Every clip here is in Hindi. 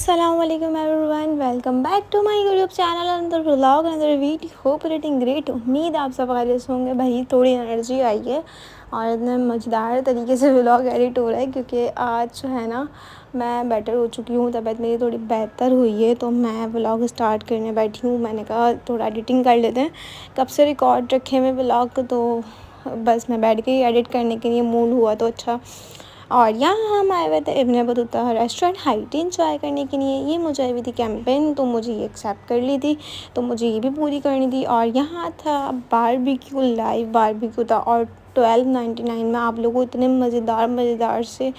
Assalamu alaikum everyone, welcome back to my YouTube channel another vlog another video. Hope you're eating great. उम्मीद आप सब खैरियत से होंगे। भाई थोड़ी एनर्जी आई है और इतने मज़ेदार तरीके से व्लॉग एडिट हो रहा है क्योंकि आज जो है ना मैं बेटर हो चुकी हूँ, तबीयत मेरी थोड़ी बेहतर हुई है तो मैं व्लॉग स्टार्ट करने बैठी हूँ। मैंने कहा थोड़ा एडिटिंग कर लेते हैं, कब से रिकॉर्ड रखे हुए व्लॉग तो बस मैं बैठ गई एडिट करने के लिए, मूड हुआ तो अच्छा। और यहाँ हम आए हुए थे Ibn Battuta restaurant high tea enjoy करने के लिए। ये मुझे आई हुई थी कैंपेन तो मुझे ये एक्सेप्ट कर ली थी तो मुझे ये भी पूरी करनी थी। और यहाँ था बारबेक्यू, लाइव बारबेक्यू था और 12.99 में आप लोगों को इतने मज़ेदार से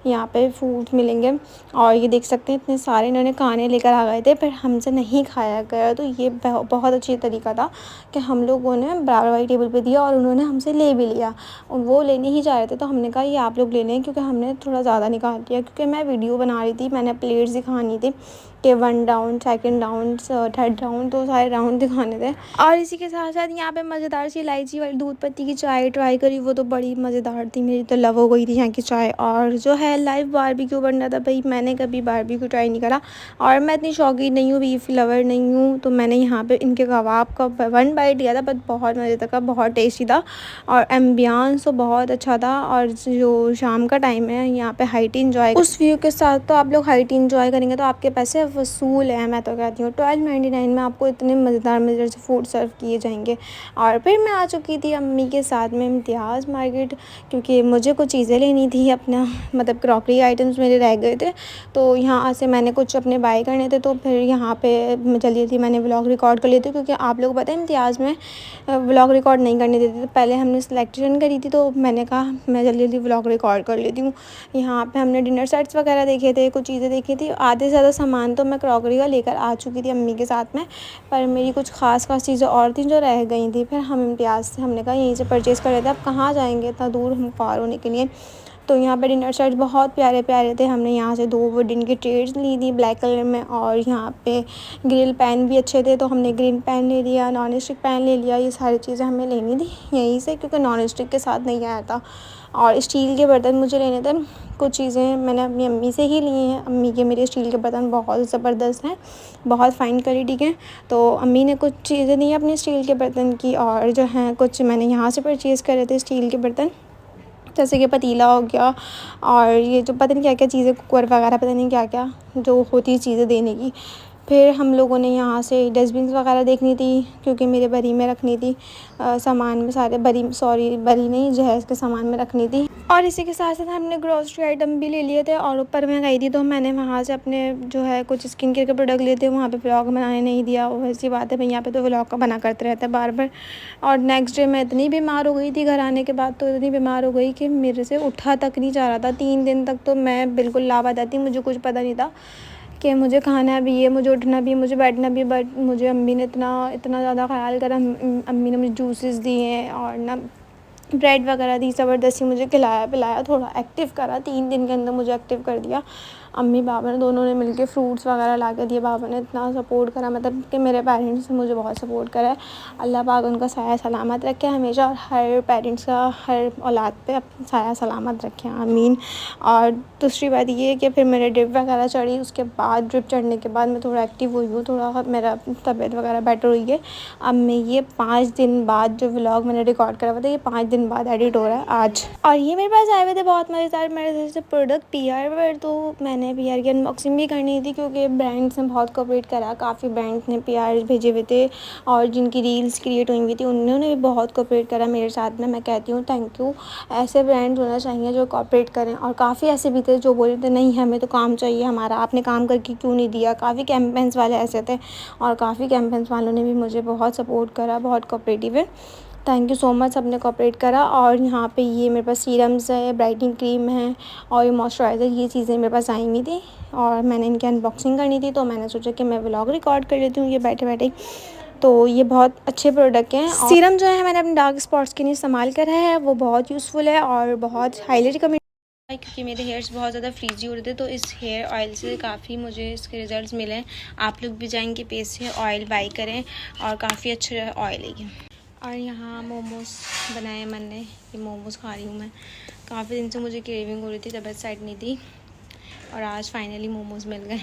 यहाँ पे फूड मिलेंगे। और ये देख सकते हैं इतने सारे इन्होंने खाने लेकर आ गए थे पर हमसे नहीं खाया गया, तो ये बहुत अच्छी तरीका था कि हम लोगों ने बराबर वाली टेबल पे दिया और उन्होंने हमसे ले भी लिया। वो लेने ही जा रहे थे तो हमने कहा ये आप लोग ले लें, क्योंकि हमने थोड़ा ज़्यादा निकाल लिया क्योंकि मैं वीडियो बना रही थी, मैंने प्लेट्स दिखानी थी कि 1 round, 2nd round, 3rd round, तो सारे राउंड दिखाने थे। और इसी के साथ साथ यहाँ पे मज़ेदार सी इलायची वाली दूध पत्ती की चाय ट्राई करी, वो तो बड़ी मज़ेदार थी, मेरी तो लव हो गई थी यहाँ की चाय। और जो है लाइव बारबेक्यू बन रहा था, भाई मैंने कभी बारबेक्यू ट्राई नहीं करा और मैं इतनी शौकीन नहीं हूँ, बीफ लवर नहीं हूँ, तो मैंने यहाँ पे इनके कबाब का 1 बाइट लिया था, बट बहुत मज़े का, बहुत टेस्टी था और एम्बियंस तो बहुत अच्छा था। और जो शाम का टाइम है यहाँ पे हाई टी इंजॉय उस व्यू के साथ, तो आप लोग हाई टी इंजॉय करेंगे तो आपके पैसे वसूल है, मैं तो कहती हूँ। 12.99 में आपको इतने मज़ेदार से फूड सर्व किए जाएंगे। और फिर मैं आ चुकी थी अम्मी के साथ में इम्तियाज़ मार्केट, क्योंकि मुझे कुछ चीज़ें लेनी थी, अपना मतलब क्रॉकरी आइटम्स मेरे रह गए थे तो यहाँ से मैंने कुछ अपने बाय करने थे। तो फिर यहाँ पे जल्दी मैंने व्लॉग रिकॉर्ड कर लिए थे क्योंकि आप लोग पता है इम्तियाज़ में व्लॉग रिकॉर्ड नहीं करने देते, तो पहले हमने सिलेक्शन करी थी तो मैंने कहा मैं जल्दी व्लॉग रिकॉर्ड कर लेती हूँ। यहाँ पे हमने डिनर सेट्स वगैरह देखे थे, कुछ चीज़ें देखी थी, आधे से ज़्यादा सामान तो मैं क्रॉकरी का लेकर आ चुकी थी अम्मी के साथ में, पर मेरी कुछ ख़ास चीज़ें और थी जो रह गई थी। फिर हम इम्तियाज़ से हमने कहा यहीं से परचेज़ कर लेते हैं, अब कहाँ जाएंगे इतना दूर हम पार होने के लिए। तो यहाँ पे डिनर सेट्स बहुत प्यारे प्यारे थे, हमने यहाँ से 2 वुडन की ट्रेड्स ली थी ब्लैक कलर में, और यहाँ पे ग्रिल पैन भी अच्छे थे तो हमने ग्रिल पैन ले लिया, नॉन स्टिक पैन ले लिया, ये सारी चीज़ें हमें लेनी थी यहीं से क्योंकि नॉन स्टिक के साथ नहीं आया था। और स्टील के बर्तन मुझे लेने थे, कुछ चीज़ें मैंने अपनी अम्मी से ही ली हैं, अम्मी के मेरे स्टील के बर्तन बहुत ज़बरदस्त हैं, बहुत फ़ाइन क्वालिटी के, तो अम्मी ने कुछ चीज़ें दी अपने स्टील के बर्तन की। और जो हैं कुछ मैंने यहाँ से परचेज़ करे थे स्टील के बर्तन, जैसे कि पतीला हो गया और ये जो पता नहीं क्या क्या चीज़ें, कुकर वगैरह पता नहीं क्या क्या जो होती है चीज़ें देने की। फिर हम लोगों ने यहाँ से डस्टबिन वगैरह देखनी थी क्योंकि मेरे बरी में रखनी थी सामान में, सारे बरी नहीं जहेज़ के सामान में रखनी थी। और इसी के साथ साथ हमने ग्रोसरी आइटम भी ले लिए थे और ऊपर मैं गई थी तो मैंने वहाँ से अपने जो है कुछ स्किन केयर के प्रोडक्ट लिए थे, वहाँ पे व्लॉग बनाने नहीं दिया, वैसी बात है भाई, यहाँ पे तो व्लॉग का बना करते रहते हैं बार बार। और नेक्स्ट डे मैं इतनी बीमार हो गई थी, घर आने के बाद तो इतनी बीमार हो गई कि मेरे से उठा तक नहीं जा रहा था। 3 दिन तक तो मैं बिल्कुल लापता थी, मुझे कुछ पता नहीं था कि मुझे खाना भी है, मुझे उठना भी है, मुझे बैठना भी है, बट मुझे अम्मी ने इतना ज़्यादा ख्याल करा, अम्मी ने मुझे जूसेस दिए हैं और ना ब्रेड वगैरह दी, ज़बरदस्ती मुझे खिलाया पिलाया, थोड़ा एक्टिव करा, 3 दिन के अंदर मुझे एक्टिव कर दिया। अम्मी बाबा ने दोनों ने मिलके फ्रूट्स वगैरह ला के दिए, बाबा ने इतना सपोर्ट करा, मतलब कि मेरे पेरेंट्स ने मुझे बहुत सपोर्ट करा है। अल्लाह पाक उनका साया सलामत रखे हमेशा और हर पेरेंट्स का हर औलाद पे साया सलामत रखे, आमीन। और दूसरी बात ये है कि फिर मेरे ड्रिप वगैरह चढ़ी, उसके बाद ड्रिप चढ़ने के बाद मैं थोड़ा एक्टिव हुई हूँ, थोड़ा मेरा तबीयत वगैरह बेटर हुई है। अब मैं ये 5 दिन बाद जो व्लॉग मैंने रिकॉर्ड करा हुआ था, ये 5 दिन बाद एडिट हो रहा है आज। और ये मेरे पास आए हुए थे बहुत मज़ेदार मेरे से प्रोडक्ट पीआर पर, तो मैंने पीआर की अनबॉक्सिंग भी करनी थी क्योंकि ब्रांड्स ने बहुत कोऑपरेट करा, काफ़ी ब्रांड्स ने पीआर भेजे हुए थे और जिनकी रील्स क्रिएट हुई हुई थी उन्होंने भी बहुत कोऑपरेट करा मेरे साथ में। मैं कहती हूँ थैंक यू, ऐसे ब्रांड्स होना चाहिए जो कोऑपरेट करें। और काफ़ी ऐसे भी थे जो बोल रहे थे नहीं हमें तो काम चाहिए हमारा, आपने काम करके क्यों नहीं दिया। काफ़ी कैंपेन्स वाले ऐसे थे और काफ़ी कैंपेन्स वालों ने भी मुझे बहुत सपोर्ट करा, बहुत कोऑपरेटिव है, थैंक यू सो मच, सबने कोऑपरेट करा। और यहाँ पे ये मेरे पास सीरम्स है, ब्राइटनिंग क्रीम है और ये मॉइस्चराइज़र, ये चीज़ें मेरे पास आई हुई थी और मैंने इनकी अनबॉक्सिंग करनी थी तो मैंने सोचा कि मैं व्लॉग रिकॉर्ड कर लेती हूँ ये बैठे बैठे। तो ये बहुत अच्छे प्रोडक्ट हैं। सीरम जो है मैंने अपने डार्क स्पॉट्स के लिए इस्तेमाल करा है, वो बहुत यूज़फुल है और बहुत हाईली रिकमेंड, क्योंकि मेरे हेयर्स बहुत ज़्यादा फ्रीजी हो रहे थे तो इस हेयर ऑयल से काफ़ी मुझे इसके रिज़ल्ट्स मिले हैं। आप लोग भी जाएंगे पेज से ऑयल बाई करें और काफ़ी अच्छा ऑयल है ये। और यहाँ मोमोज़ बनाए मन ने, ये मोमोज़ खा रही हूँ मैं, काफ़ी दिन से मुझे क्रेविंग हो रही थी, तबीयत साइड नहीं थी और आज फाइनली मोमोज़ मिल गए।